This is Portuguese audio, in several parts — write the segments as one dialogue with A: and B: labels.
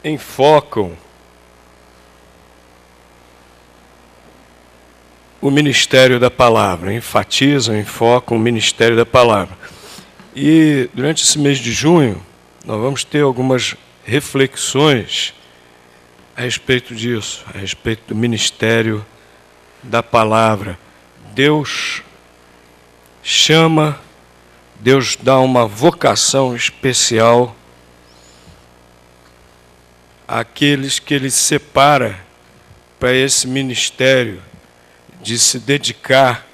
A: enfocam o ministério da palavra, enfatizam, enfocam o ministério da palavra. E durante esse mês de junho, nós vamos ter algumas reflexões a respeito disso, a respeito do ministério da palavra. Deus chama, Deus dá uma vocação especial àqueles que Ele separa para esse ministério, de se dedicar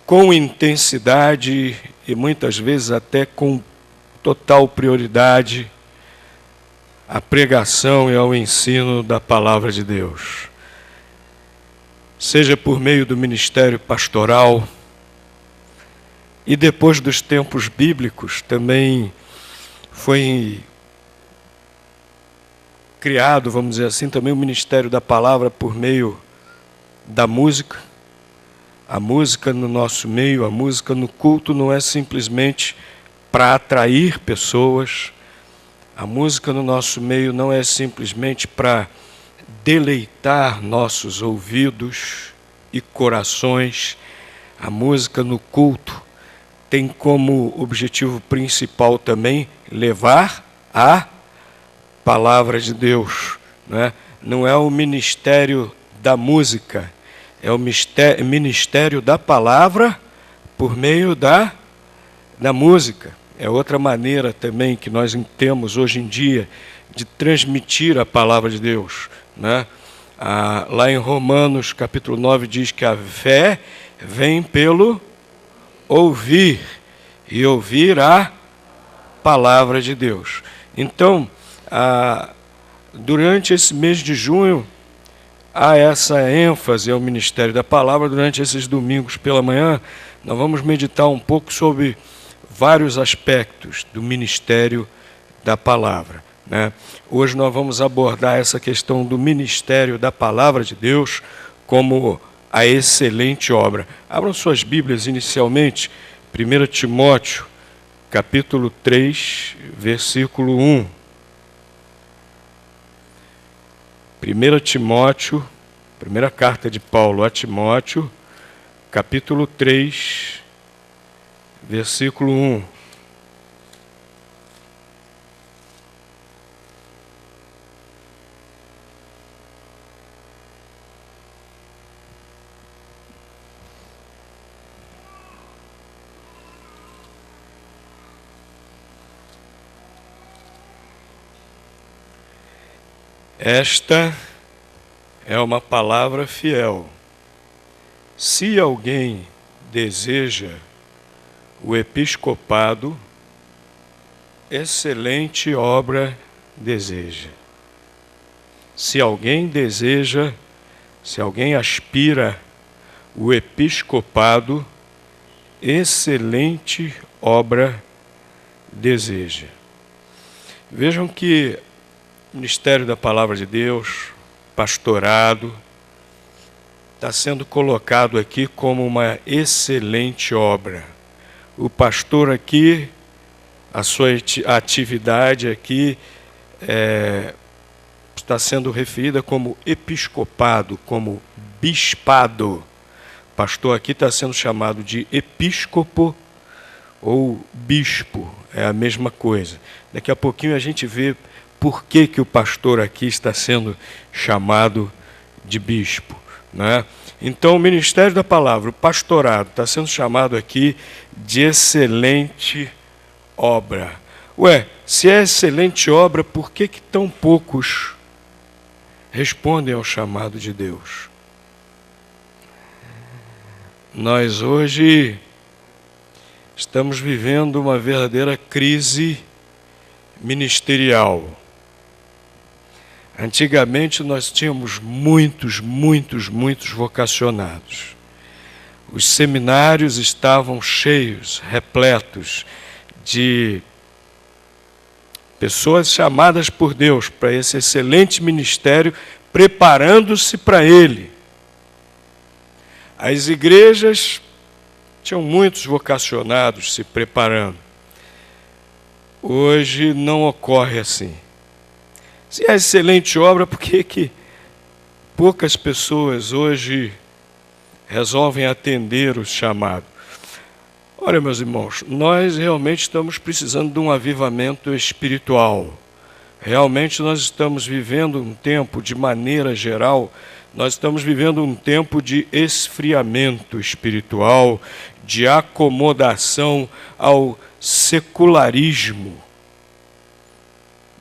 A: com intensidade e muitas vezes até com total prioridade à pregação e ao ensino da palavra de Deus. Seja por meio do ministério pastoral, e depois dos tempos bíblicos também foi criado, vamos dizer assim, também o ministério da palavra por meio da música. A música no nosso meio, a música no culto não é simplesmente para atrair pessoas. A música no nosso meio não é simplesmente para deleitar nossos ouvidos e corações. A música no culto tem como objetivo principal também levar a palavra de Deus, né? Não é o ministério da música, é o ministério da palavra por meio da música. É outra maneira também que nós temos hoje em dia de transmitir a palavra de Deus, né? Lá em Romanos capítulo 9 diz que a fé vem pelo ouvir, e ouvir a palavra de Deus. Então, durante esse mês de junho, há essa ênfase ao ministério da palavra. Durante esses domingos pela manhã, nós vamos meditar um pouco sobre vários aspectos do ministério da palavra, né? Hoje nós vamos abordar essa questão do ministério da palavra de Deus como a excelente obra. Abram suas Bíblias inicialmente, 1 Timóteo, capítulo 3, versículo 1. 1 Timóteo, primeira carta de Paulo a Timóteo, capítulo 3, versículo 1. Esta é uma palavra fiel. Se alguém deseja o episcopado, excelente obra deseja. Se alguém deseja, se alguém aspira o episcopado, excelente obra deseja. Vejam que o ministério da palavra de Deus, pastorado, está sendo colocado aqui como uma excelente obra. O pastor aqui, a sua atividade aqui está sendo referida como episcopado, como bispado. O pastor aqui está sendo chamado de episcopo ou bispo, é a mesma coisa. Daqui a pouquinho a gente vê por que o pastor aqui está sendo chamado de bispo, né? Então, o ministério da palavra, o pastorado, está sendo chamado aqui de excelente obra. Se é excelente obra, por que tão poucos respondem ao chamado de Deus? Nós hoje estamos vivendo uma verdadeira crise ministerial. Antigamente nós tínhamos muitos vocacionados. Os seminários estavam cheios, repletos de pessoas chamadas por Deus para esse excelente ministério, preparando-se para ele. As igrejas tinham muitos vocacionados se preparando. Hoje não ocorre assim. Se é excelente obra, por que poucas pessoas hoje resolvem atender o chamado? Olha, meus irmãos, nós realmente estamos precisando de um avivamento espiritual. Realmente nós estamos vivendo um tempo, de maneira geral, nós estamos vivendo um tempo de esfriamento espiritual, de acomodação ao secularismo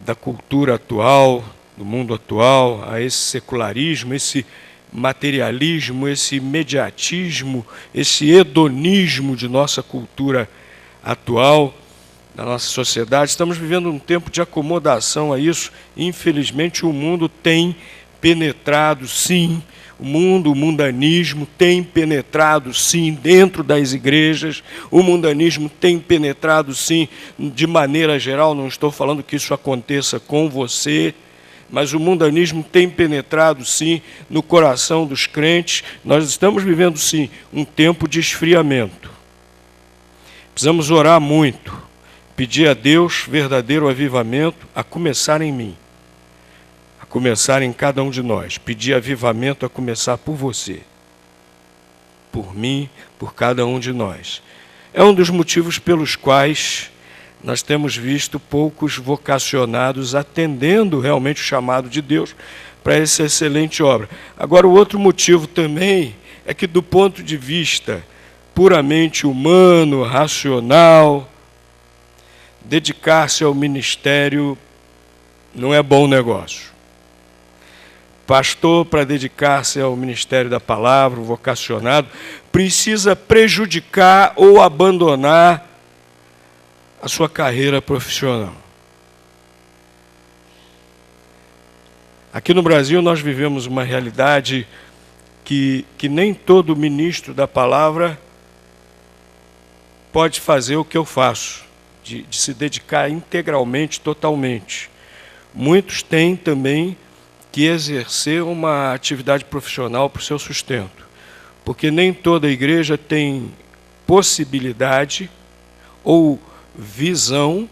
A: da cultura atual, do mundo atual, a esse secularismo, esse materialismo, esse imediatismo, esse hedonismo de nossa cultura atual, da nossa sociedade. Estamos vivendo um tempo de acomodação a isso. Infelizmente, o mundo tem penetrado, sim, o mundanismo tem penetrado, sim, dentro das igrejas. O mundanismo tem penetrado, sim, de maneira geral. Não estou falando que isso aconteça com você, mas o mundanismo tem penetrado, sim, no coração dos crentes. Nós estamos vivendo, sim, um tempo de esfriamento. Precisamos orar muito, pedir a Deus verdadeiro avivamento, a começar em mim, a começar em cada um de nós. Pedir avivamento a começar por você, por mim, por cada um de nós. É um dos motivos pelos quais nós temos visto poucos vocacionados atendendo realmente o chamado de Deus para essa excelente obra. Agora, o outro motivo também é que, do ponto de vista puramente humano, racional, dedicar-se ao ministério não é bom negócio. Pastor, para dedicar-se ao ministério da palavra, o vocacionado, precisa prejudicar ou abandonar a sua carreira profissional. Aqui no Brasil nós vivemos uma realidade que nem todo ministro da palavra pode fazer o que eu faço, de se dedicar integralmente, totalmente. Muitos têm também que exercer uma atividade profissional para o seu sustento, porque nem toda igreja tem possibilidade ou visão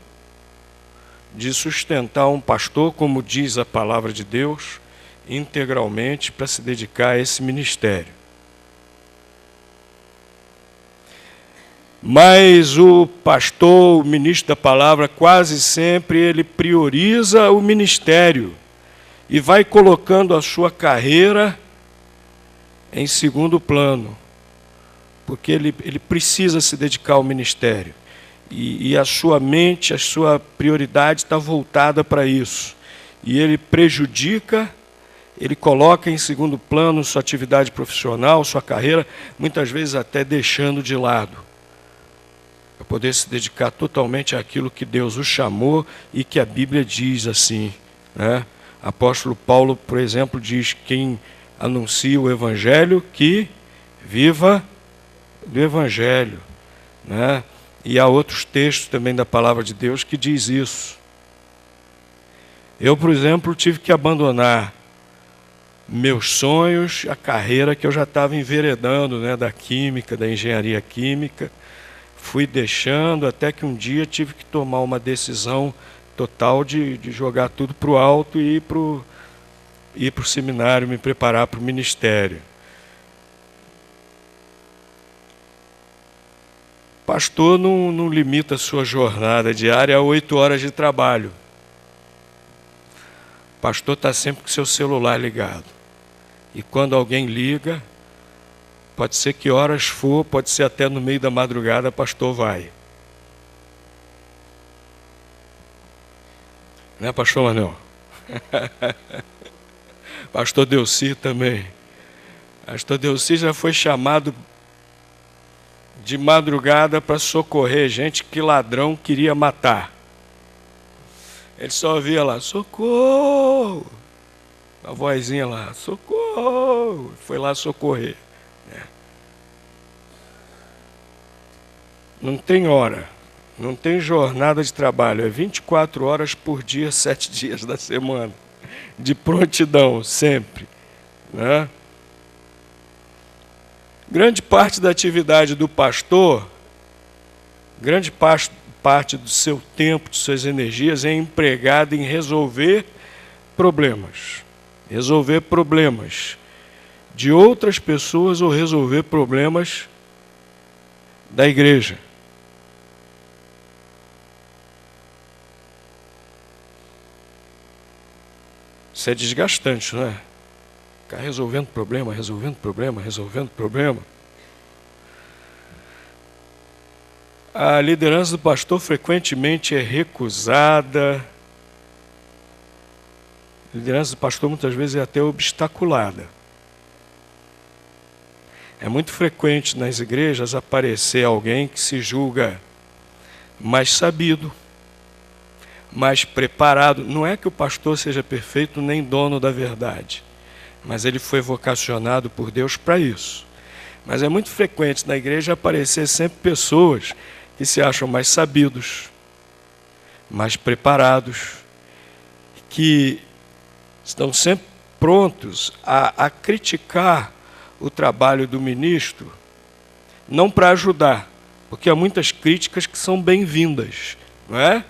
A: de sustentar um pastor, como diz a palavra de Deus, integralmente para se dedicar a esse ministério. Mas o pastor, o ministro da palavra, quase sempre ele prioriza o ministério e vai colocando a sua carreira em segundo plano, porque ele precisa se dedicar ao ministério. E a sua mente, a sua prioridade está voltada para isso. E ele prejudica, ele coloca em segundo plano sua atividade profissional, sua carreira, muitas vezes até deixando de lado, para poder se dedicar totalmente àquilo que Deus o chamou e que a Bíblia diz assim, né? Apóstolo Paulo, por exemplo, diz: quem anuncia o Evangelho, que viva do Evangelho, né? E há outros textos também da palavra de Deus que diz isso. Eu, por exemplo, tive que abandonar meus sonhos, a carreira que eu já estava enveredando, né, da química, da engenharia química. Fui deixando até que um dia tive que tomar uma decisão total de jogar tudo para o alto e ir para o seminário, me preparar para o ministério. Pastor não limita a sua jornada diária a 8 horas de trabalho. Pastor está sempre com seu celular ligado. E quando alguém liga, pode ser que horas for, pode ser até no meio da madrugada, pastor vai. Né, pastor Manuel? Pastor Delci também. Pastor Delci já foi chamado de madrugada para socorrer gente que ladrão queria matar. Ele só ouvia lá: socorro! A vozinha lá: socorro! Foi lá socorrer. Não tem hora, não tem jornada de trabalho, é 24 horas por dia, 7 dias da semana, de prontidão, sempre, né? Grande parte da atividade do pastor, grande parte do seu tempo, de suas energias, é empregada em resolver problemas. Resolver problemas de outras pessoas ou resolver problemas da igreja. Isso é desgastante, não é? Ficar resolvendo problema, resolvendo problema, resolvendo problema. A liderança do pastor frequentemente é recusada. A liderança do pastor muitas vezes é até obstaculada. É muito frequente nas igrejas aparecer alguém que se julga mais sabido, mais preparado. Não é que o pastor seja perfeito nem dono da verdade, mas ele foi vocacionado por Deus para isso. Mas é muito frequente na igreja aparecer sempre pessoas que se acham mais sabidos, mais preparados, que estão sempre prontos a criticar o trabalho do ministro, não para ajudar, porque há muitas críticas que são bem-vindas, não é?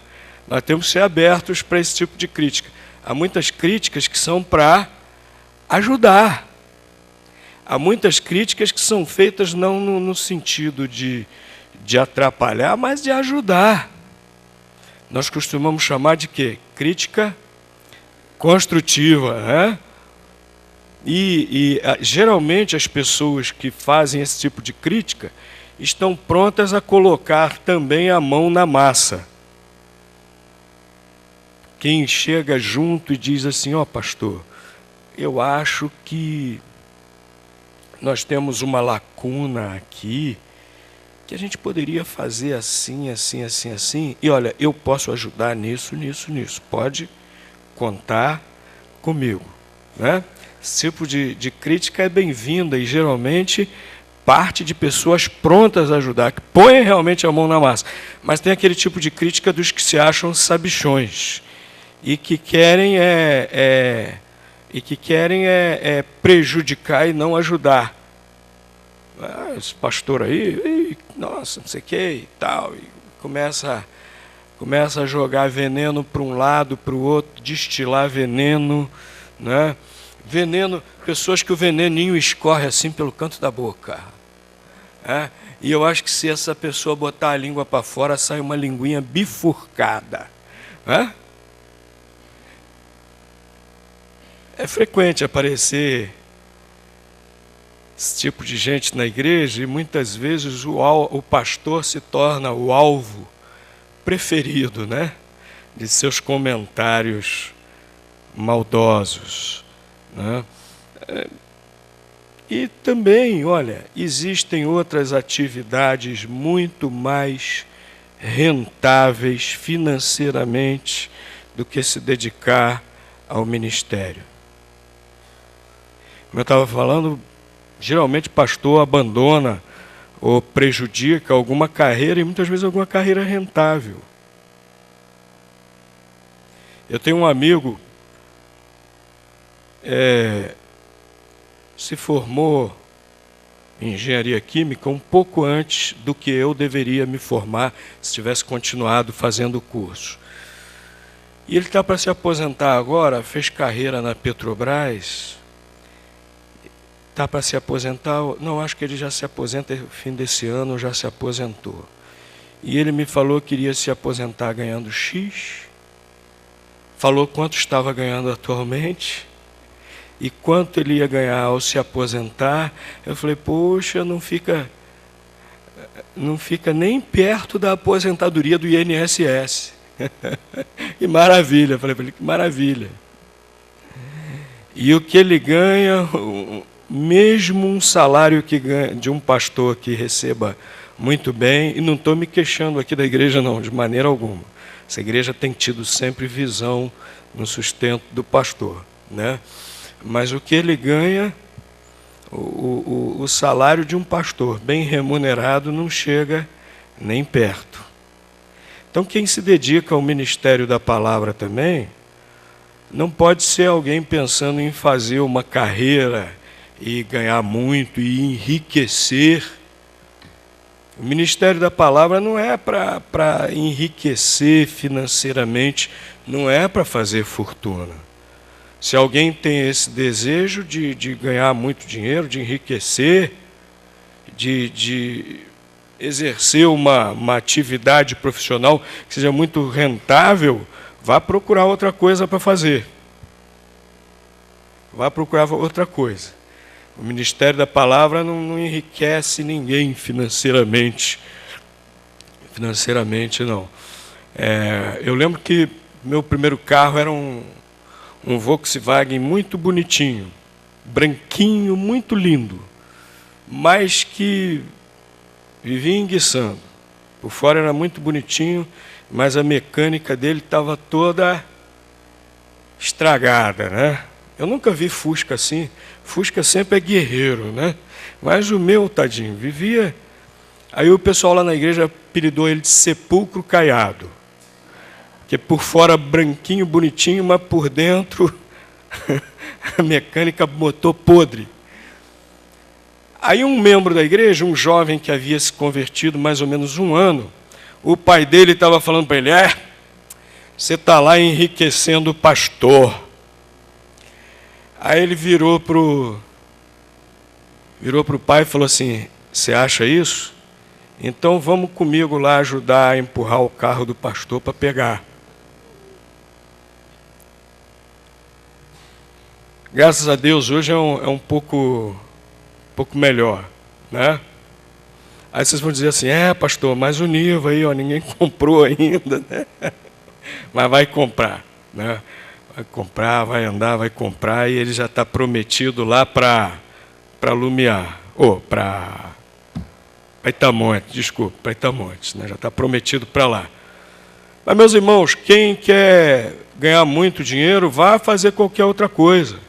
A: Nós temos que ser abertos para esse tipo de crítica. Há muitas críticas que são para ajudar. Há muitas críticas que são feitas não no sentido de atrapalhar, mas de ajudar. Nós costumamos chamar de quê? Crítica construtiva, né? E geralmente as pessoas que fazem esse tipo de crítica estão prontas a colocar também a mão na massa. Quem chega junto e diz assim, ó pastor, eu acho que nós temos uma lacuna aqui, que a gente poderia fazer assim, assim, assim, assim, e olha, eu posso ajudar nisso, nisso, nisso, pode contar comigo, né? Esse tipo de crítica é bem-vinda e geralmente parte de pessoas prontas a ajudar, que põem realmente a mão na massa. Mas tem aquele tipo de crítica dos que se acham sabichões e que querem prejudicar e não ajudar. Esse pastor aí, nossa, não sei o que e tal, e começa a jogar veneno para um lado, para o outro, destilar veneno, né? Veneno, pessoas que o veneninho escorre assim pelo canto da boca. E eu acho que se essa pessoa botar a língua para fora, sai uma linguinha bifurcada. É frequente aparecer esse tipo de gente na igreja e muitas vezes o pastor se torna o alvo preferido, né, de seus comentários maldosos, né? E também, olha, existem outras atividades muito mais rentáveis financeiramente do que se dedicar ao ministério. Como eu estava falando, geralmente pastor abandona ou prejudica alguma carreira e muitas vezes alguma carreira rentável. Eu tenho um amigo, se formou em engenharia química um pouco antes do que eu deveria me formar se tivesse continuado fazendo o curso. E ele está para se aposentar agora, fez carreira na Petrobras, está para se aposentar, não, acho que ele já se aposenta no fim desse ano, já se aposentou. E ele me falou que iria se aposentar ganhando X, falou quanto estava ganhando atualmente e quanto ele ia ganhar ao se aposentar. Eu falei, poxa, não fica nem perto da aposentadoria do INSS. Que maravilha, eu falei para ele, que maravilha. E o que ele ganha, mesmo um salário que ganha de um pastor que receba muito bem, e não estou me queixando aqui da igreja não, de maneira alguma. Essa igreja tem tido sempre visão no sustento do pastor, né? Mas o que ele ganha, o salário de um pastor bem remunerado não chega nem perto. Então quem se dedica ao ministério da palavra também, não pode ser alguém pensando em fazer uma carreira e ganhar muito e enriquecer. O ministério da palavra não é para enriquecer financeiramente, não é para fazer fortuna. Se alguém tem esse desejo de ganhar muito dinheiro, de enriquecer, de exercer uma atividade profissional que seja muito rentável, vá procurar outra coisa para fazer. Vá procurar outra coisa. O ministério da palavra não enriquece ninguém financeiramente. Financeiramente, não. Eu lembro que meu primeiro carro era um Volkswagen muito bonitinho, branquinho, muito lindo, mas que vivia enguiçando. Por fora era muito bonitinho, mas a mecânica dele estava toda estragada, né? Eu nunca vi Fusca assim. Fusca sempre é guerreiro, né? Mas o meu, tadinho, vivia... Aí o pessoal lá na igreja apelidou ele de sepulcro caiado. Que por fora branquinho, bonitinho, mas por dentro a mecânica motor podre. Aí um membro da igreja, um jovem que havia se convertido mais ou menos um ano, o pai dele estava falando para ele, você está lá enriquecendo o pastor. Aí ele virou para o pai e falou assim, você acha isso? Então vamos comigo lá ajudar a empurrar o carro do pastor para pegar. Graças a Deus, hoje é um pouco melhor, né? Aí vocês vão dizer assim, pastor, mas o Niva aí, ninguém comprou ainda, né? Mas vai comprar, né? Vai comprar, vai andar, vai comprar, e ele já está prometido lá para Lumiar, para Itamonte, desculpa, para Itamonte, né? Já está prometido para lá. Mas, meus irmãos, quem quer ganhar muito dinheiro, vá fazer qualquer outra coisa.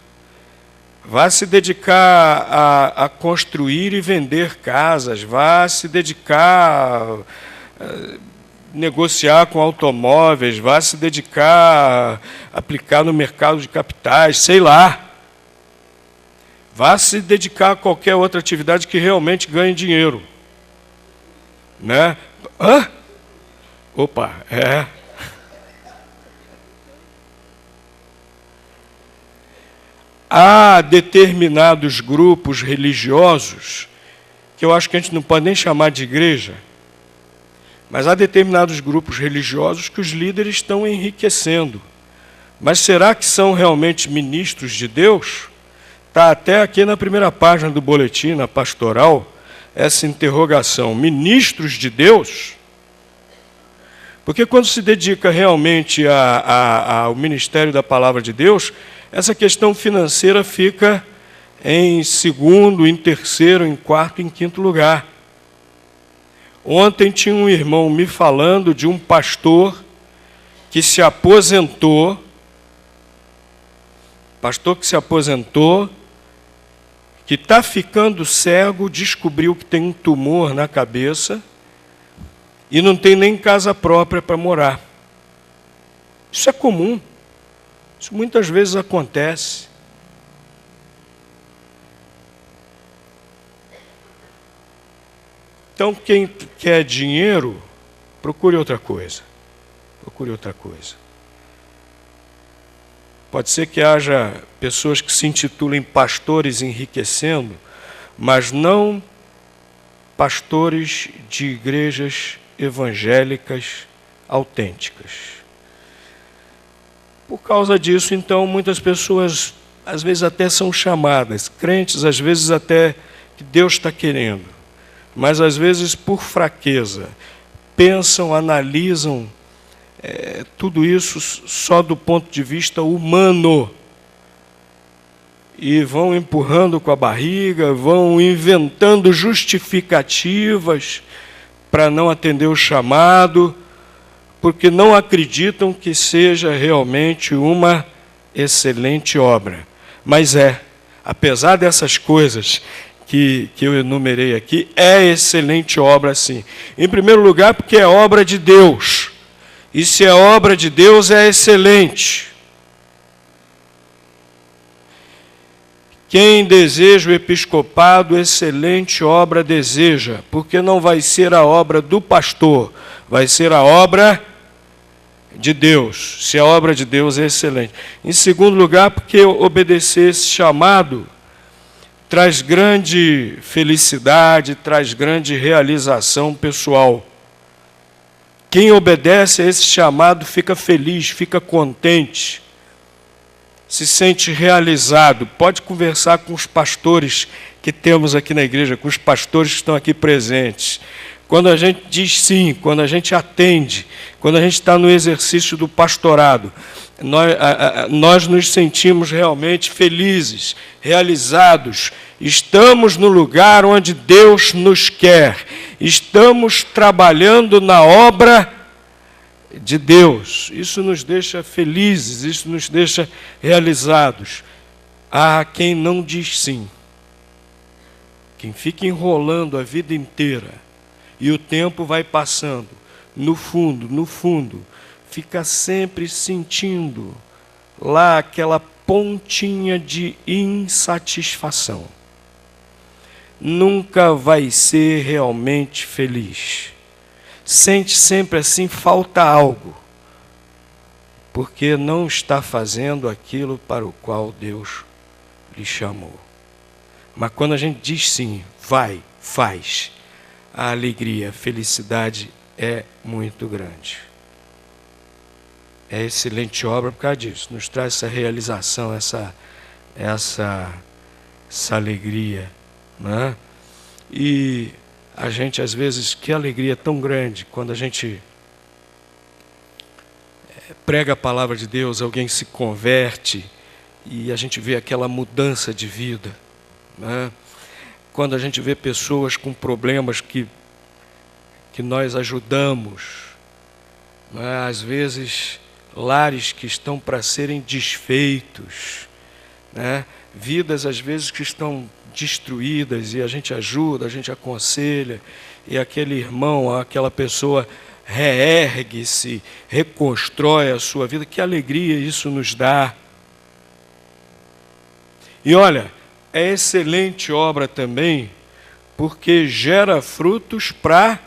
A: Vá se dedicar a construir e vender casas, vá se dedicar a negociar com automóveis, vá se dedicar a aplicar no mercado de capitais, sei lá. Vá se dedicar a qualquer outra atividade que realmente ganhe dinheiro. Né? Opa, Há determinados grupos religiosos, que eu acho que a gente não pode nem chamar de igreja, mas há determinados grupos religiosos que os líderes estão enriquecendo. Mas será que são realmente ministros de Deus? Está até aqui na primeira página do boletim, na pastoral, essa interrogação. Ministros de Deus? Porque quando se dedica realmente ao ministério da palavra de Deus, essa questão financeira fica em segundo, em terceiro, em quarto, em quinto lugar. Ontem tinha um irmão me falando de um pastor que se aposentou, que está ficando cego, descobriu que tem um tumor na cabeça e não tem nem casa própria para morar. Isso é comum. Isso muitas vezes acontece. Então, quem quer dinheiro, procure outra coisa. Procure outra coisa. Pode ser que haja pessoas que se intitulem pastores enriquecendo, mas não pastores de igrejas evangélicas autênticas. Por causa disso, então, muitas pessoas, às vezes até são chamadas, crentes, às vezes até que Deus está querendo, mas às vezes por fraqueza, pensam, analisam tudo isso só do ponto de vista humano, e vão empurrando com a barriga, vão inventando justificativas para não atender o chamado, porque não acreditam que seja realmente uma excelente obra. Mas apesar dessas coisas que eu enumerei aqui, é excelente obra sim. Em primeiro lugar, porque é obra de Deus. E se é obra de Deus, é excelente. Quem deseja o episcopado, excelente obra deseja, porque não vai ser a obra do pastor, vai ser a obra de Deus, se a obra de Deus é excelente. Em segundo lugar, porque obedecer esse chamado traz grande felicidade, traz grande realização pessoal. Quem obedece a esse chamado fica feliz, fica contente, se sente realizado. Pode conversar com os pastores que temos aqui na igreja, com os pastores que estão aqui presentes. Quando a gente diz sim, quando a gente atende, quando a gente está no exercício do pastorado, nós nos sentimos realmente felizes, realizados. Estamos no lugar onde Deus nos quer. Estamos trabalhando na obra de Deus. Isso nos deixa felizes, isso nos deixa realizados. Há quem não diz sim. Quem fica enrolando a vida inteira e o tempo vai passando, no fundo, fica sempre sentindo lá aquela pontinha de insatisfação. Nunca vai ser realmente feliz. Sente sempre assim, falta algo, porque não está fazendo aquilo para o qual Deus lhe chamou. Mas quando a gente diz sim, vai, faz, a alegria, a felicidade é muito grande. É excelente obra por causa disso. Nos traz essa realização, essa alegria, né? E a gente, às vezes, que alegria tão grande quando a gente prega a palavra de Deus, alguém se converte e a gente vê aquela mudança de vida, né? Quando a gente vê pessoas com problemas que nós ajudamos, né? Às vezes lares que estão para serem desfeitos, né? Vidas às vezes que estão destruídas e a gente ajuda, a gente aconselha, e aquele irmão, aquela pessoa reergue-se, reconstrói a sua vida. Que alegria isso nos dá. E olha, é excelente obra também, porque gera frutos para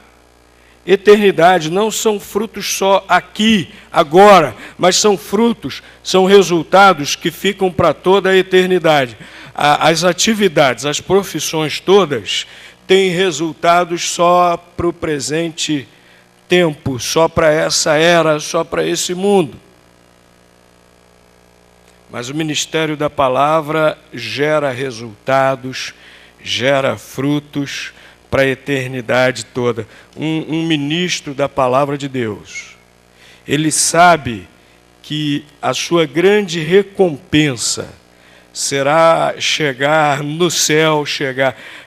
A: eternidade. Não são frutos só aqui, agora, mas são frutos, são resultados que ficam para toda a eternidade. As atividades, as profissões todas têm resultados só para o presente tempo, só para essa era, só para esse mundo. Mas o ministério da palavra gera resultados, gera frutos para a eternidade toda. Um ministro da palavra de Deus, ele sabe que a sua grande recompensa será chegar no céu,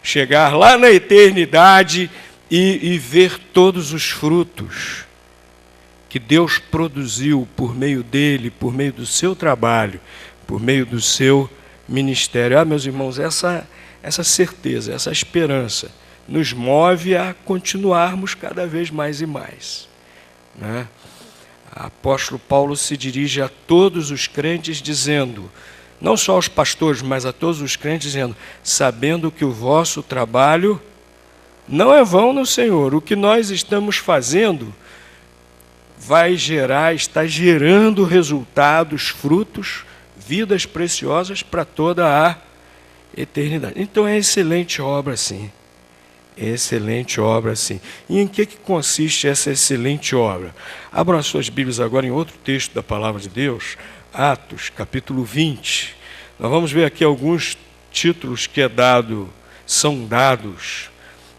A: chegar lá na eternidade e ver todos os frutos que Deus produziu por meio dele, por meio do seu trabalho, por meio do seu ministério. Meus irmãos, essa certeza, essa esperança nos move a continuarmos cada vez mais e mais, né? O apóstolo Paulo se dirige a todos os crentes dizendo, não só aos pastores, mas a todos os crentes dizendo, sabendo que o vosso trabalho não é vão no Senhor. O que nós estamos fazendo está gerando resultados, frutos, vidas preciosas para toda a eternidade. Então é excelente obra, sim. É excelente obra, sim. E em que consiste essa excelente obra? Abram as suas Bíblias agora em outro texto da Palavra de Deus, Atos, capítulo 20. Nós vamos ver aqui alguns títulos que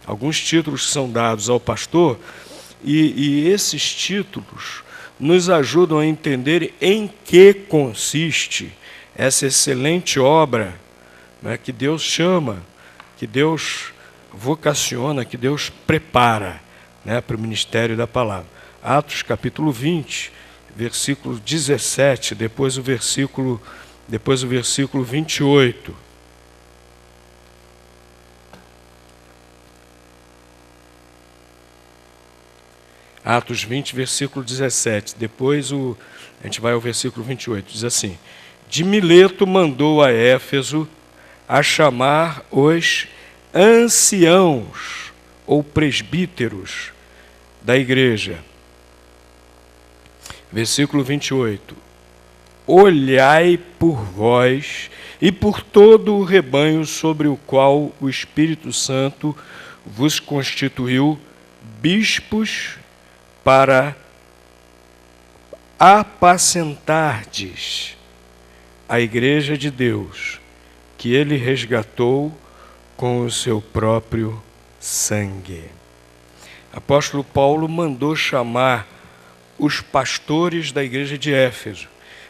A: alguns títulos que são dados ao pastor, e esses títulos nos ajudam a entender em que consiste essa excelente obra, né, que Deus chama, que Deus vocaciona, que Deus prepara, né, para o ministério da palavra. Atos capítulo 20, versículo 17, depois o versículo 28. Atos 20, versículo 17. Depois a gente vai ao versículo 28. Diz assim: de Mileto mandou a Éfeso a chamar os anciãos ou presbíteros da igreja. Versículo 28. Olhai por vós e por todo o rebanho sobre o qual o Espírito Santo vos constituiu bispos para apacentardes a igreja de Deus, que ele resgatou com o seu próprio sangue. Apóstolo Paulo mandou chamar os pastores da igreja de Éfeso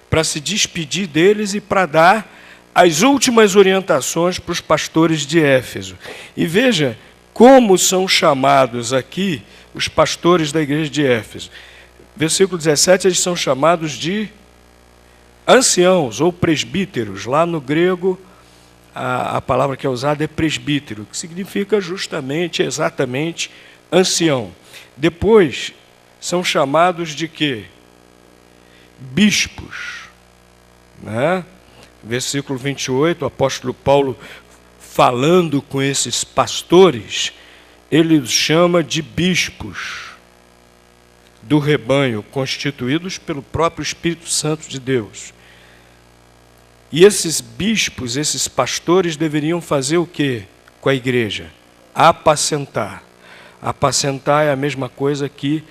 A: para se despedir deles e para dar as últimas orientações para os pastores de Éfeso. E veja como são chamados aqui os pastores da igreja de Éfeso. Versículo 17, eles são chamados de anciãos ou presbíteros. Lá no grego, a palavra que é usada é presbítero, que significa justamente, exatamente, ancião. Depois, são chamados de quê? Bispos. Né? Versículo 28, o apóstolo Paulo, falando com esses pastores, ele os chama de bispos do rebanho, constituídos pelo próprio Espírito Santo de Deus. E esses bispos, esses pastores, deveriam fazer o quê com a igreja? Apacentar. Apacentar é a mesma coisa que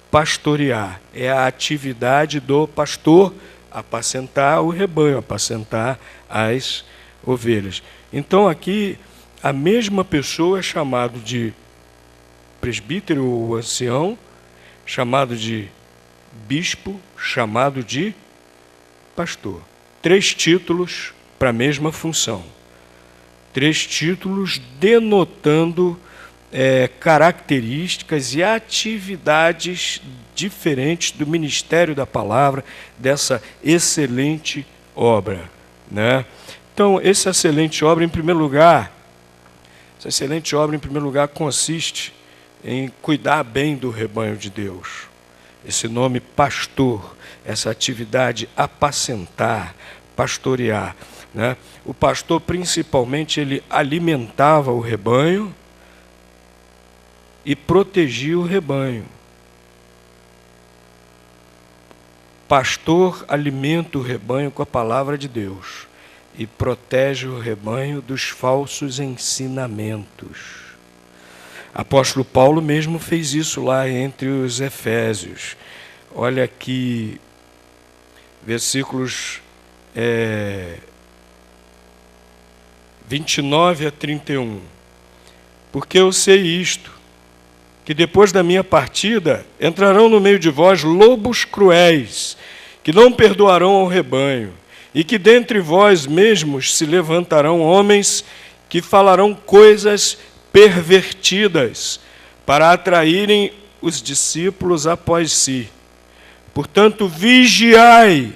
A: pastorear. É a atividade do pastor, apacentar o rebanho, apacentar as ovelhas. Então aqui, a mesma pessoa é chamado de presbítero ou ancião, chamado de bispo, chamado de pastor. 3 títulos para a mesma função. 3 títulos denotando características e atividades diferentes do ministério da palavra, dessa excelente obra. Né? Então, essa excelente obra, em primeiro lugar, consiste em cuidar bem do rebanho de Deus. Esse nome pastor, essa atividade apacentar, pastorear. Né? O pastor, principalmente, ele alimentava o rebanho e protegia o rebanho. Pastor alimenta o rebanho com a palavra de Deus e protege o rebanho dos falsos ensinamentos. Apóstolo Paulo mesmo fez isso lá entre os Efésios. Olha aqui, versículos 29 a 31. Porque eu sei isto, que depois da minha partida entrarão no meio de vós lobos cruéis, que não perdoarão ao rebanho, e que dentre vós mesmos se levantarão homens que falarão coisas pervertidas para atraírem os discípulos após si. Portanto, vigiai,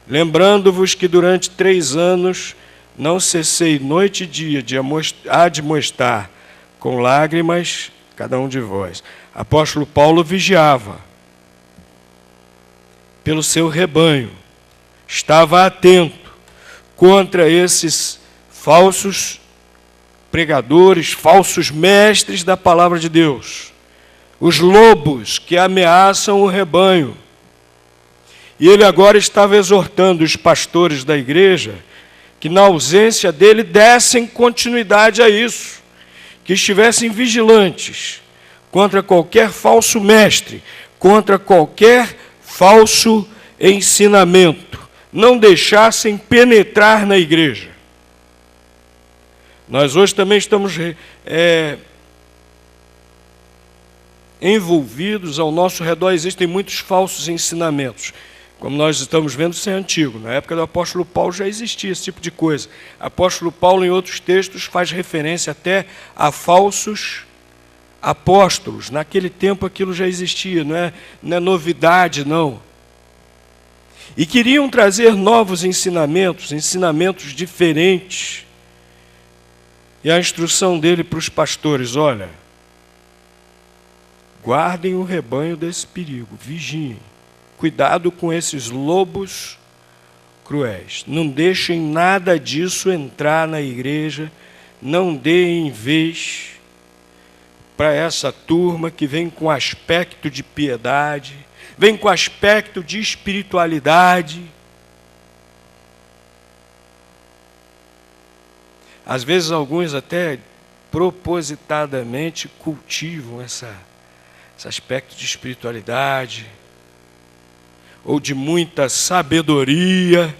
A: lembrando-vos que durante 3 anos não cessei noite e dia de admoestar com lágrimas cada um de vós. Apóstolo Paulo vigiava pelo seu rebanho, estava atento contra esses falsos pregadores, falsos mestres da palavra de Deus, os lobos que ameaçam o rebanho. E ele agora estava exortando os pastores da igreja que, na ausência dele, dessem continuidade a isso, que estivessem vigilantes contra qualquer falso mestre, contra qualquer falso ensinamento, não deixassem penetrar na igreja. Nós hoje também estamos envolvidos, ao nosso redor existem muitos falsos ensinamentos. Como nós estamos vendo, isso é antigo. Na época do apóstolo Paulo já existia esse tipo de coisa. Apóstolo Paulo, em outros textos, faz referência até a falsos apóstolos. Naquele tempo aquilo já existia, não é novidade, não. E queriam trazer novos ensinamentos diferentes. E a instrução dele para os pastores: olha, guardem o rebanho desse perigo, vigiem. Cuidado com esses lobos cruéis. Não deixem nada disso entrar na igreja. Não deem vez para essa turma que vem com aspecto de piedade, vem com aspecto de espiritualidade. Às vezes alguns até propositadamente cultivam esse aspecto de espiritualidade, ou de muita sabedoria.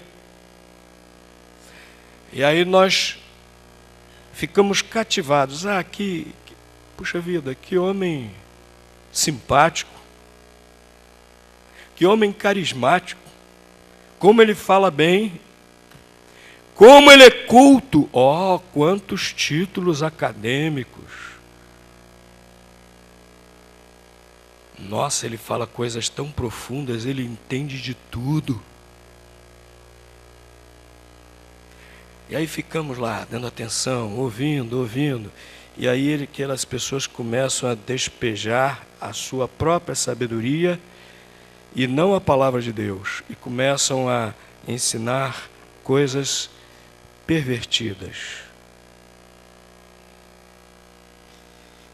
A: E aí nós ficamos cativados. Puxa vida, que homem simpático, que homem carismático, como ele fala bem, como ele é culto. Quantos títulos acadêmicos. Nossa, ele fala coisas tão profundas, ele entende de tudo. E aí ficamos lá, dando atenção, ouvindo. E aí aquelas pessoas começam a despejar a sua própria sabedoria e não a palavra de Deus. E começam a ensinar coisas pervertidas.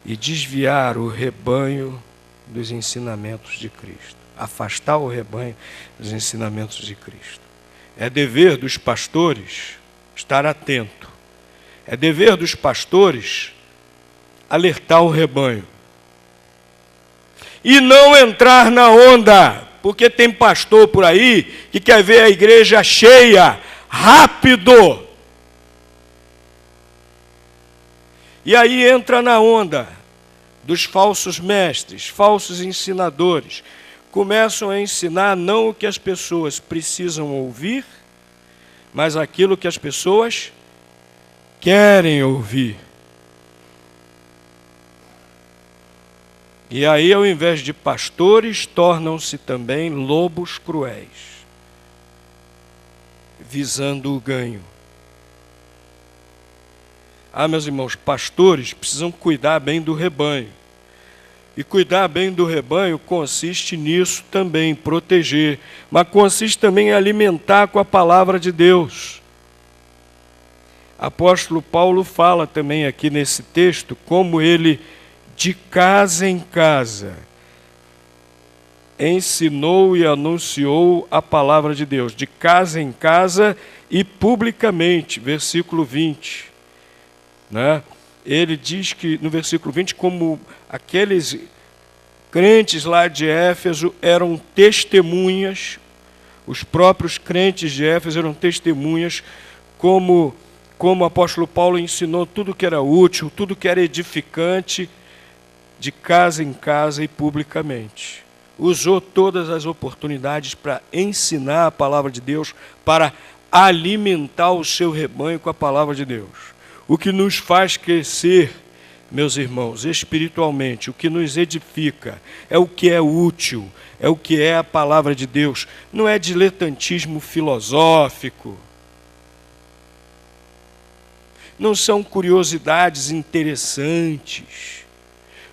A: E desviar o rebanho dos ensinamentos de Cristo. Afastar o rebanho dos ensinamentos de Cristo. É dever dos pastores estar atento. É dever dos pastores alertar o rebanho. E não entrar na onda, porque tem pastor por aí que quer ver a igreja cheia, rápido. E aí entra na onda dos falsos mestres, falsos ensinadores. Começam a ensinar não o que as pessoas precisam ouvir, mas aquilo que as pessoas querem ouvir. E aí, ao invés de pastores, tornam-se também lobos cruéis, visando o ganho. Meus irmãos, pastores precisam cuidar bem do rebanho. E cuidar bem do rebanho consiste nisso também, proteger. Mas consiste também em alimentar com a palavra de Deus. Apóstolo Paulo fala também aqui nesse texto como ele, de casa em casa, ensinou e anunciou a palavra de Deus. De casa em casa e publicamente, versículo 20. Ele diz que no versículo 20, como aqueles crentes lá de Éfeso eram testemunhas, os próprios crentes de Éfeso eram testemunhas, como o apóstolo Paulo ensinou tudo que era útil, tudo que era edificante, de casa em casa e publicamente. Usou todas as oportunidades para ensinar a palavra de Deus, para alimentar o seu rebanho com a palavra de Deus. O que nos faz crescer, meus irmãos, espiritualmente, o que nos edifica, é o que é útil, é o que é a palavra de Deus. Não é diletantismo filosófico. Não são curiosidades interessantes.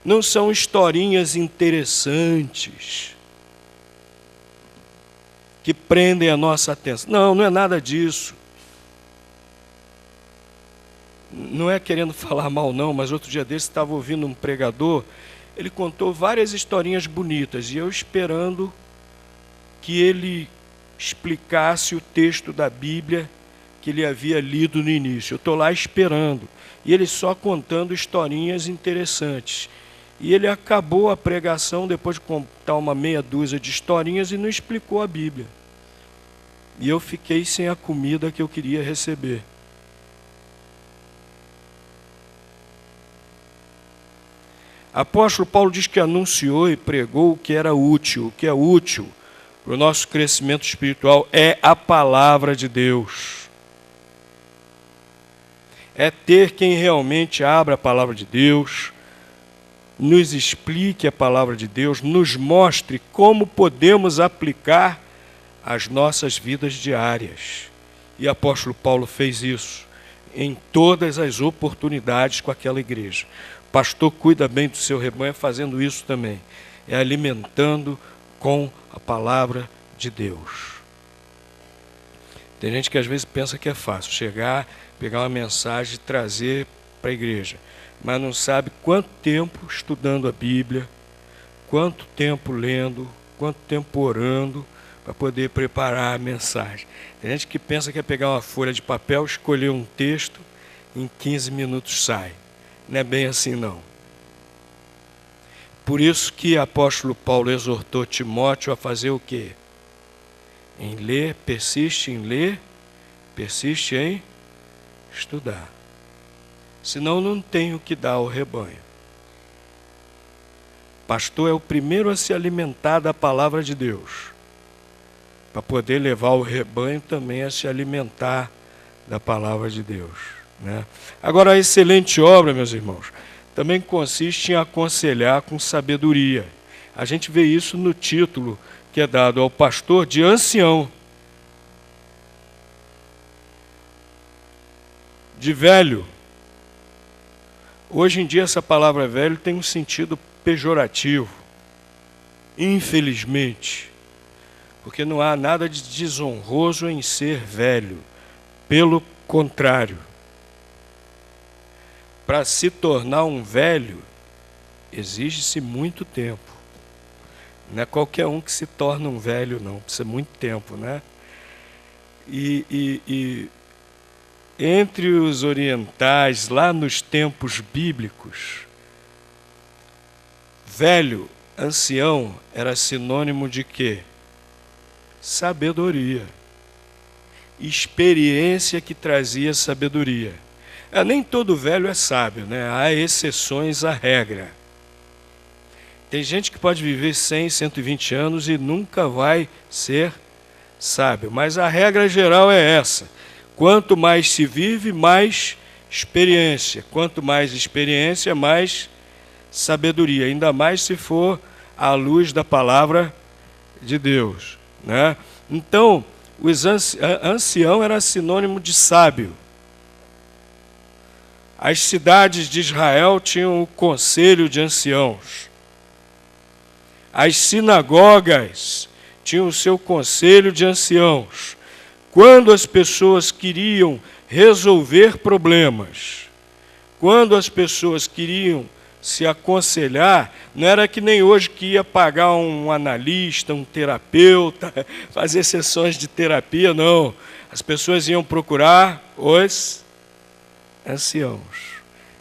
A: Não são historinhas interessantes que prendem a nossa atenção. Não é nada disso. Não é querendo falar mal não, mas outro dia desse estava ouvindo um pregador, ele contou várias historinhas bonitas, e eu esperando que ele explicasse o texto da Bíblia que ele havia lido no início. Eu estou lá esperando, e ele só contando historinhas interessantes. E ele acabou a pregação depois de contar uma meia dúzia de historinhas e não explicou a Bíblia. E eu fiquei sem a comida que eu queria receber. Apóstolo Paulo diz que anunciou e pregou o que era útil. O que é útil para o nosso crescimento espiritual é a palavra de Deus. É ter quem realmente abra a palavra de Deus, nos explique a palavra de Deus, nos mostre como podemos aplicar as nossas vidas diárias. E o apóstolo Paulo fez isso em todas as oportunidades com aquela igreja. O pastor cuida bem do seu rebanho fazendo isso também, é alimentando com a palavra de Deus. Tem gente que às vezes pensa que é fácil chegar, pegar uma mensagem e trazer para a igreja, mas não sabe quanto tempo estudando a Bíblia, quanto tempo lendo, quanto tempo orando para poder preparar a mensagem. Tem gente que pensa que é pegar uma folha de papel, escolher um texto, em 15 minutos sai. Não é bem assim, não. Por isso que o apóstolo Paulo exortou Timóteo a fazer o quê? Em ler, persiste em ler, persiste em estudar. Senão não tem o que dar ao rebanho. Pastor é o primeiro a se alimentar da palavra de Deus, para poder levar o rebanho também a se alimentar da palavra de Deus, né? Agora, a excelente obra, meus irmãos, também consiste em aconselhar com sabedoria. A gente vê isso no título que é dado ao pastor de ancião, de velho. Hoje em dia essa palavra velho tem um sentido pejorativo, infelizmente, porque não há nada de desonroso em ser velho. Pelo contrário, para se tornar um velho, exige-se muito tempo. Não é qualquer um que se torna um velho, não. Precisa muito tempo, né? E entre os orientais, lá nos tempos bíblicos, velho, ancião, era sinônimo de quê? Sabedoria. Experiência que trazia sabedoria. Nem todo velho é sábio, né? Há exceções à regra. Tem gente que pode viver 100, 120 anos e nunca vai ser sábio. Mas a regra geral é essa. Quanto mais se vive, mais experiência. Quanto mais experiência, mais sabedoria. Ainda mais se for à luz da palavra de Deus, né? Então, o ancião era sinônimo de sábio. As cidades de Israel tinham o conselho de anciãos. As sinagogas tinham o seu conselho de anciãos. Quando as pessoas queriam resolver problemas, quando as pessoas queriam se aconselhar, não era que nem hoje que ia pagar um analista, um terapeuta, fazer sessões de terapia, não. As pessoas iam procurar os anciãos.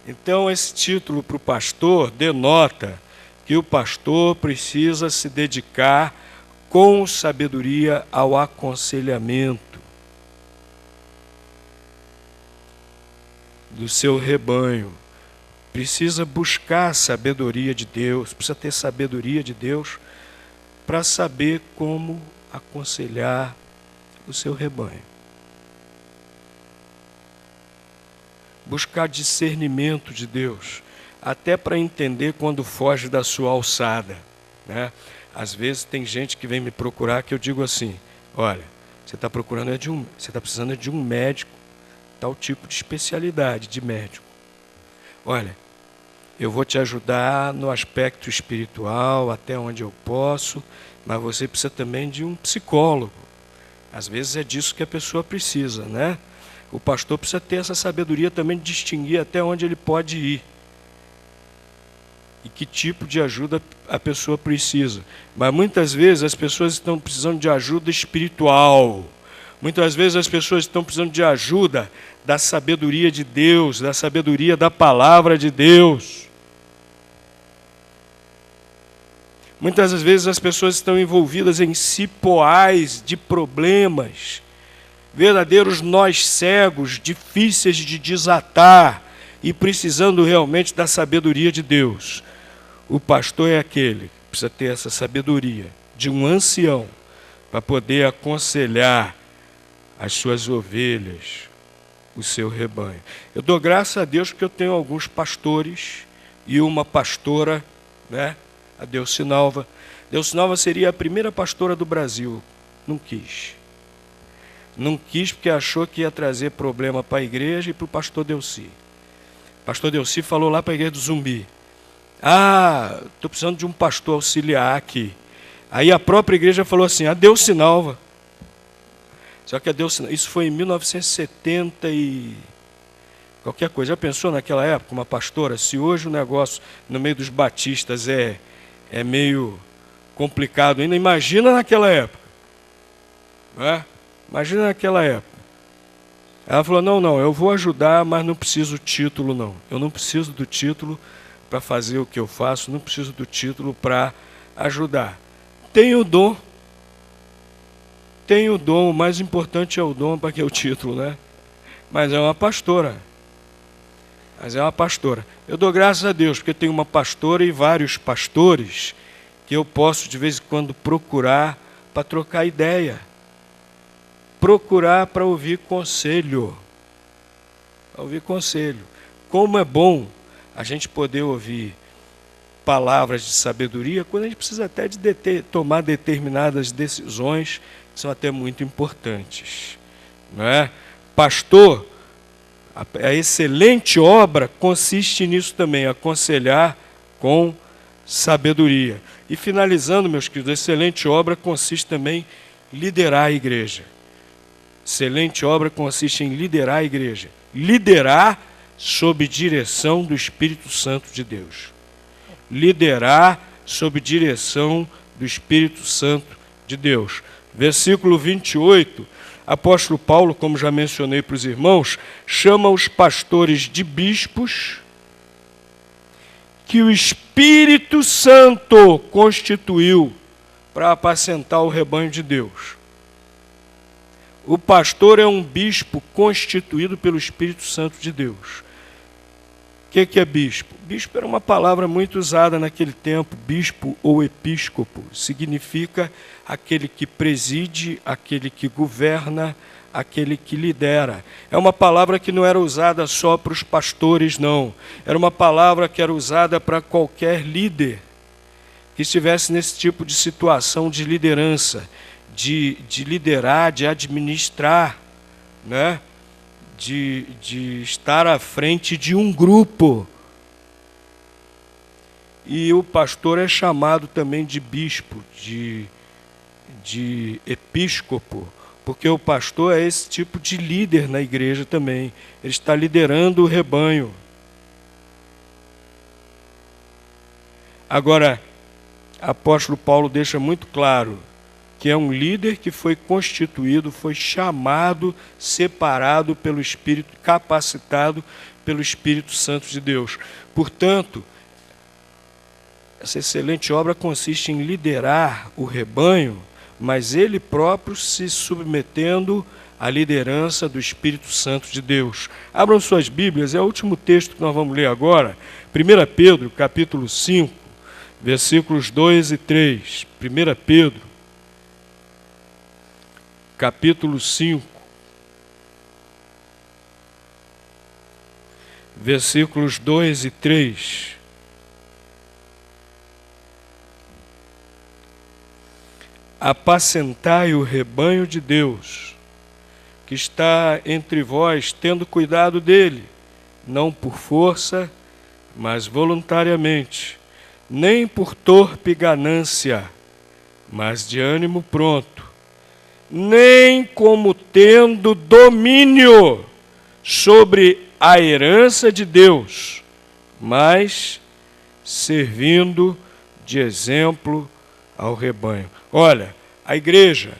A: Então, esse título para o pastor denota que o pastor precisa se dedicar com sabedoria ao aconselhamento do seu rebanho. Precisa buscar a sabedoria de Deus, precisa ter sabedoria de Deus para saber como aconselhar o seu rebanho. Buscar discernimento de Deus, até para entender quando foge da sua alçada, né? Às vezes tem gente que vem me procurar que eu digo assim: olha, você está procurando você está precisando de um médico, tal tipo de especialidade de médico. Olha, eu vou te ajudar no aspecto espiritual, até onde eu posso, mas você precisa também de um psicólogo. Às vezes é disso que a pessoa precisa, né? O pastor precisa ter essa sabedoria também de distinguir até onde ele pode ir e que tipo de ajuda a pessoa precisa. Mas muitas vezes as pessoas estão precisando de ajuda espiritual. Muitas vezes as pessoas estão precisando de ajuda da sabedoria de Deus, da sabedoria da palavra de Deus. Muitas vezes as pessoas estão envolvidas em cipoais de problemas, verdadeiros nós cegos, difíceis de desatar e precisando realmente da sabedoria de Deus. O pastor é aquele que precisa ter essa sabedoria de um ancião para poder aconselhar as suas ovelhas, o seu rebanho. Eu dou graças a Deus que eu tenho alguns pastores e uma pastora, né? A Delcinalva. Delcinalva seria a primeira pastora do Brasil. Não quis. Não quis porque achou que ia trazer problema para a igreja e para o pastor Delci. O pastor Delci falou lá para a igreja do Zumbi: estou precisando de um pastor auxiliar aqui. Aí a própria igreja falou assim: a Delcinalva. Só que a Delcinalva, isso foi em 1970 e qualquer coisa. Já pensou naquela época, uma pastora? Se hoje o negócio no meio dos batistas é meio complicado ainda. Imagina naquela época. Não é? Imagina naquela época. Ela falou, não, eu vou ajudar, mas não preciso do título, não. Eu não preciso do título para fazer o que eu faço, não preciso do título para ajudar. Tenho o dom, o mais importante é o dom para que é o título, né? Mas é uma pastora. Eu dou graças a Deus, porque tem uma pastora e vários pastores que eu posso, de vez em quando, procurar para trocar ideia. Procurar para ouvir conselho. Como é bom a gente poder ouvir palavras de sabedoria quando a gente precisa até de tomar determinadas decisões que são até muito importantes. Não é? Pastor, a excelente obra consiste nisso também, aconselhar com sabedoria. E finalizando, meus queridos, a excelente obra consiste também em liderar a igreja. Excelente obra consiste em liderar a igreja. Liderar sob direção do Espírito Santo de Deus. Liderar sob direção do Espírito Santo de Deus. Versículo 28, apóstolo Paulo, como já mencionei para os irmãos, chama os pastores de bispos que o Espírito Santo constituiu para apacentar o rebanho de Deus. O pastor é um bispo constituído pelo Espírito Santo de Deus. O que é bispo? Bispo era uma palavra muito usada naquele tempo. Bispo ou episcopo significa aquele que preside, aquele que governa, aquele que lidera. É uma palavra que não era usada só para os pastores, não. Era uma palavra que era usada para qualquer líder que estivesse nesse tipo de situação de liderança, de liderar, de administrar, né? De estar à frente de um grupo. E o pastor é chamado também de bispo, de episcopo, porque o pastor é esse tipo de líder na igreja também. Ele está liderando o rebanho. Agora, apóstolo Paulo deixa muito claro que é um líder que foi constituído, foi chamado, separado pelo Espírito, capacitado pelo Espírito Santo de Deus. Portanto, essa excelente obra consiste em liderar o rebanho, mas ele próprio se submetendo à liderança do Espírito Santo de Deus. Abram suas Bíblias, é o último texto que nós vamos ler agora, 1 Pedro, capítulo 5, versículos 2 e 3. 1 Pedro, capítulo 5, versículos 2 e 3. Apacentai o rebanho de Deus, que está entre vós, tendo cuidado dele, não por força, mas voluntariamente, nem por torpe ganância, mas de ânimo pronto, nem como tendo domínio sobre a herança de Deus, mas servindo de exemplo ao rebanho. Olha, a igreja,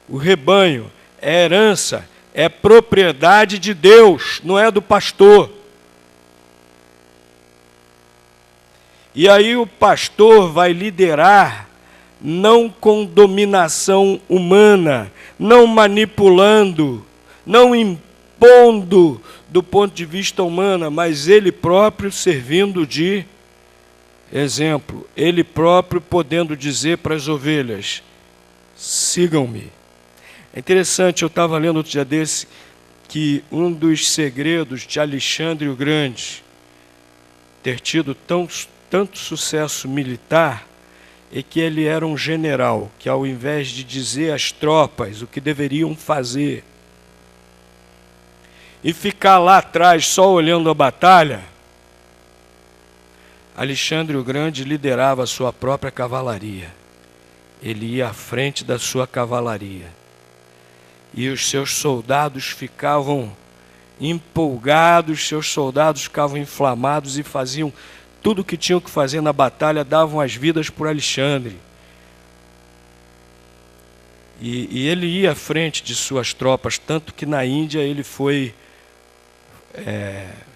A: o rebanho, é herança, é propriedade de Deus, não é do pastor. E aí o pastor vai liderar não com dominação humana, não manipulando, não impondo do ponto de vista humano, mas ele próprio servindo de exemplo, ele próprio podendo dizer para as ovelhas: sigam-me. É interessante, eu estava lendo outro dia desse, que um dos segredos de Alexandre o Grande ter tido tanto sucesso militar é que ele era um general, que ao invés de dizer às tropas o que deveriam fazer e ficar lá atrás só olhando a batalha, Alexandre o Grande liderava a sua própria cavalaria. Ele ia à frente da sua cavalaria. E os seus soldados ficavam empolgados, seus soldados ficavam inflamados e faziam tudo o que tinham que fazer na batalha, davam as vidas por Alexandre. E ele ia à frente de suas tropas, tanto que na Índia ele foi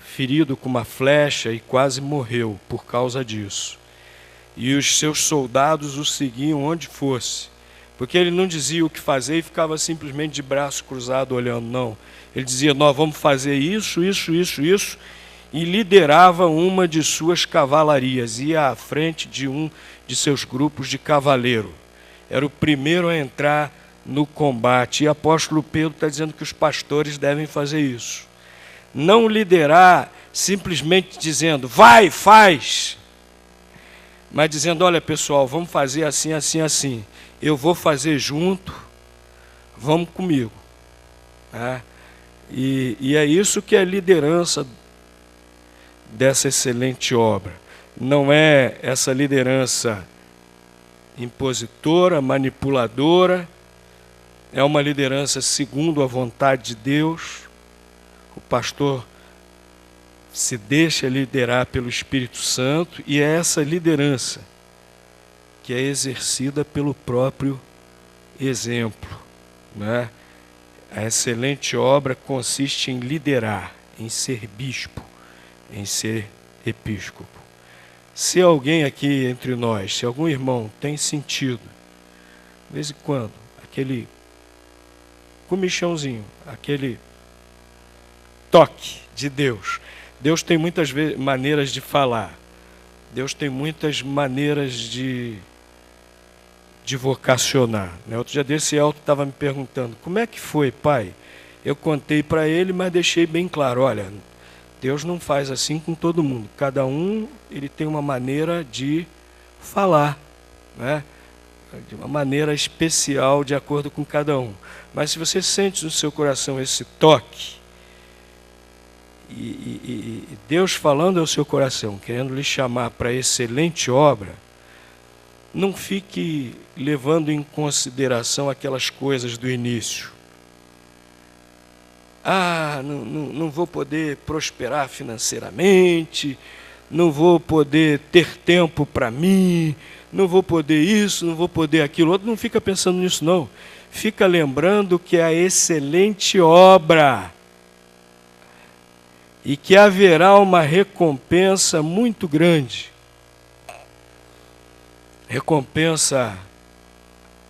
A: ferido com uma flecha e quase morreu por causa disso. E os seus soldados o seguiam onde fosse, porque ele não dizia o que fazer e ficava simplesmente de braço cruzado olhando, não. Ele dizia, nós vamos fazer isso, isso, isso, isso, e liderava uma de suas cavalarias, ia à frente de um de seus grupos de cavaleiro. Era o primeiro a entrar no combate. E o apóstolo Pedro está dizendo que os pastores devem fazer isso. Não liderar simplesmente dizendo, vai, faz. Mas dizendo, olha pessoal, vamos fazer assim, assim, assim. Eu vou fazer junto, vamos comigo. E é isso que é a liderança dessa excelente obra. Não é essa liderança impositora, manipuladora, é uma liderança segundo a vontade de Deus. O pastor se deixa liderar pelo Espírito Santo e é essa liderança que é exercida pelo próprio exemplo, né? A excelente obra consiste em liderar, em ser bispo, em ser episcopo. Se alguém aqui entre nós, se algum irmão tem sentido, de vez em quando, aquele comichãozinho, aquele toque de Deus. Deus tem muitas maneiras de falar. Deus tem muitas maneiras de vocacionar. Outro dia desse, Elton estava me perguntando, como é que foi, pai? Eu contei para ele, mas deixei bem claro, olha, Deus não faz assim com todo mundo. Cada um, ele tem uma maneira de falar, né? De uma maneira especial, de acordo com cada um. Mas se você sente no seu coração esse toque, e Deus falando ao seu coração, querendo lhe chamar para a excelente obra, não fique levando em consideração aquelas coisas do início. Não vou poder prosperar financeiramente, não vou poder ter tempo para mim, não vou poder isso, não vou poder aquilo outro. Não fica pensando nisso, não. Fica lembrando que é a excelente obra e que haverá uma recompensa muito grande. Recompensa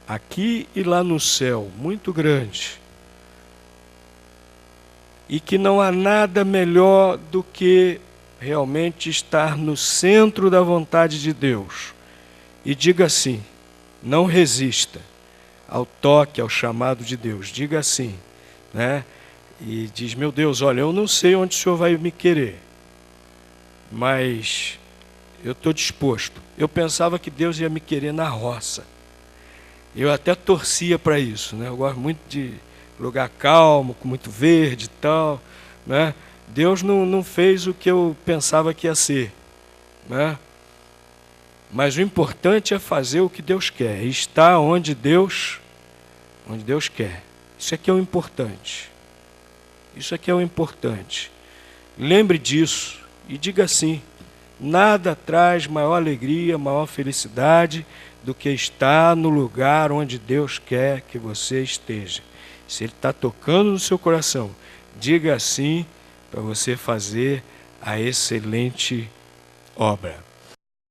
A: aqui e lá no céu, muito grande. E que não há nada melhor do que realmente estar no centro da vontade de Deus. E diga assim, não resista ao toque, ao chamado de Deus. Diga assim, né? E diz, meu Deus, olha, eu não sei onde o Senhor vai me querer, mas eu estou disposto. Eu pensava que Deus ia me querer na roça. Eu até torcia para isso, né? Eu gosto muito de lugar calmo, com muito verde e tal, né? Deus não fez o que eu pensava que ia ser, né? Mas o importante é fazer o que Deus quer, estar onde Deus quer. Isso aqui é o importante. Isso aqui é o importante. Lembre disso e diga assim, nada traz maior alegria, maior felicidade do que estar no lugar onde Deus quer que você esteja. Se Ele está tocando no seu coração, diga assim para você fazer a excelente obra.